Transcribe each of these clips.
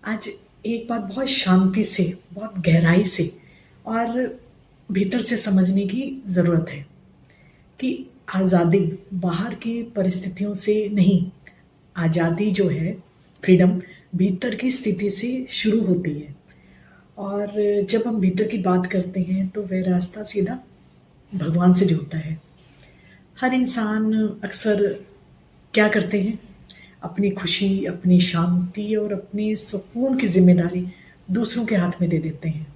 आज एक बात बहुत शांति से, बहुत गहराई से और भीतर से समझने की ज़रूरत है कि आज़ादी बाहर की परिस्थितियों से नहीं, आज़ादी जो है, फ्रीडम, भीतर की स्थिति से शुरू होती है। और जब हम भीतर की बात करते हैं तो वह रास्ता सीधा भगवान से जुड़ता है। हर इंसान अक्सर क्या करते हैं, अपनी खुशी, अपनी शांति और अपने सुकून की ज़िम्मेदारी दूसरों के हाथ में दे देते हैं।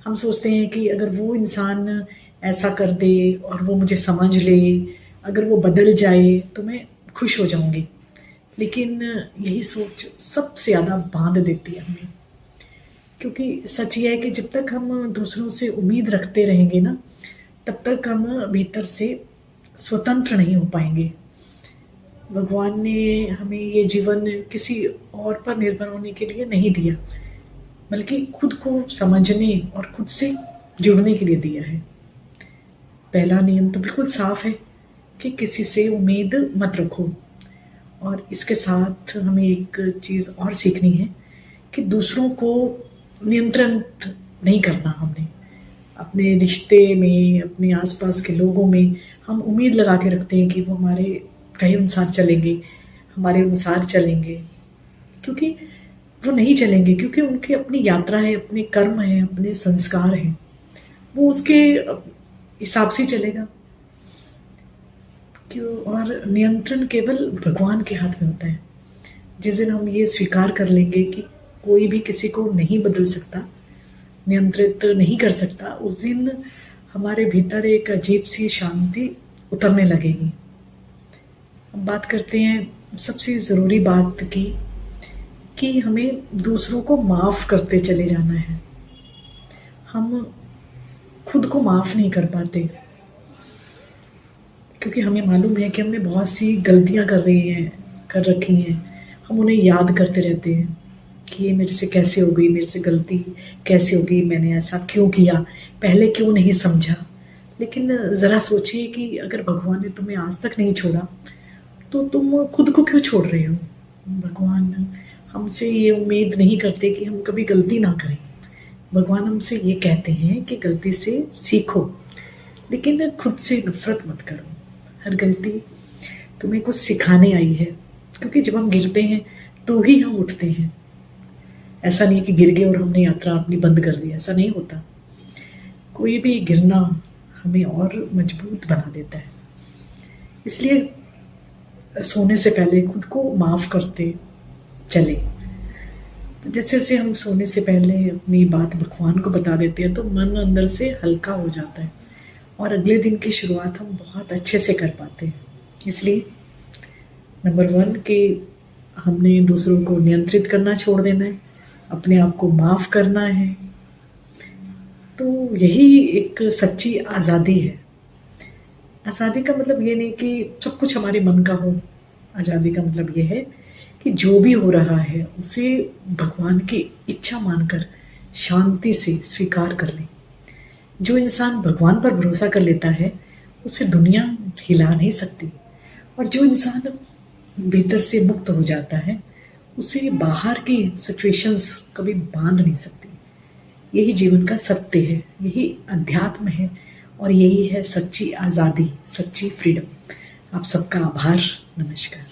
हम सोचते हैं कि अगर वो इंसान ऐसा कर दे और वो मुझे समझ ले, अगर वो बदल जाए तो मैं खुश हो जाऊँगी। लेकिन यही सोच सबसे ज़्यादा बाँध देती है हमें। क्योंकि सच ये है कि जब तक हम दूसरों से उम्मीद रखते रहेंगे ना, तब तक हम भीतर से स्वतंत्र नहीं हो पाएँगे। भगवान ने हमें ये जीवन किसी और पर निर्भर होने के लिए नहीं दिया, बल्कि खुद को समझने और खुद से जुड़ने के लिए दिया है। पहला नियम तो बिल्कुल साफ है कि किसी से उम्मीद मत रखो। और इसके साथ हमें एक चीज़ और सीखनी है कि दूसरों को नियंत्रित नहीं करना हमने। अपने रिश्ते में, अपने आसपास के लोगों में हम उम्मीद लगा के रखते हैं कि वो हमारे कहे अनुसार चलेंगे, हमारे अनुसार चलेंगे। क्योंकि वो नहीं चलेंगे, क्योंकि उनकी अपनी यात्रा है, अपने कर्म हैं, अपने संस्कार हैं। वो उसके हिसाब से ही चलेगा। क्यों? और नियंत्रण केवल भगवान के हाथ में होता है। जिस दिन हम ये स्वीकार कर लेंगे कि कोई भी किसी को नहीं बदल सकता, नियंत्रित नहीं कर सकता, उस दिन हमारे भीतर एक अजीब सी शांति उतरने लगेगी। अब बात करते हैं सबसे ज़रूरी बात की, कि हमें दूसरों को माफ़ करते चले जाना है। हम खुद को माफ़ नहीं कर पाते, क्योंकि हमें मालूम है कि हमने बहुत सी गलतियाँ कर रखी हैं। हम उन्हें याद करते रहते हैं कि ये मेरे से कैसे हो गई, मेरे से गलती कैसे हो गई, मैंने ऐसा क्यों किया, पहले क्यों नहीं समझा। लेकिन ज़रा सोचिए कि अगर भगवान ने तुम्हें आज तक नहीं छोड़ा, तो तुम खुद को क्यों छोड़ रहे हो? भगवान हमसे ये उम्मीद नहीं करते कि हम कभी गलती ना करें। भगवान हमसे ये कहते हैं कि गलती से सीखो, लेकिन खुद से नफ़रत मत करो। हर गलती तुम्हें कुछ सिखाने आई है, क्योंकि जब हम गिरते हैं तो ही हम उठते हैं। ऐसा नहीं कि गिर गए और हमने यात्रा अपनी बंद कर दी, ऐसा नहीं होता। कोई भी गिरना हमें और मजबूत बना देता है। इसलिए सोने से पहले खुद को माफ़ करते चले। तो जैसे जैसे हम सोने से पहले अपनी बात भगवान को बता देते हैं, तो मन अंदर से हल्का हो जाता है और अगले दिन की शुरुआत हम बहुत अच्छे से कर पाते हैं। इसलिए नंबर 1 कि हमने दूसरों को नियंत्रित करना छोड़ देना है, अपने आप को माफ़ करना है। तो यही एक सच्ची आज़ादी है। आज़ादी का मतलब ये नहीं कि सब कुछ हमारे मन का हो। आज़ादी का मतलब ये है कि जो भी हो रहा है उसे भगवान की इच्छा मानकर शांति से स्वीकार कर लें। जो इंसान भगवान पर भरोसा कर लेता है, उसे दुनिया हिला नहीं सकती। और जो इंसान भीतर से मुक्त हो जाता है, उसे बाहर की सिचुएशंस कभी बांध नहीं सकती। यही जीवन का सत्य है, यही अध्यात्म है और यही है सच्ची आज़ादी, सच्ची फ्रीडम। आप सबका आभार। नमस्कार।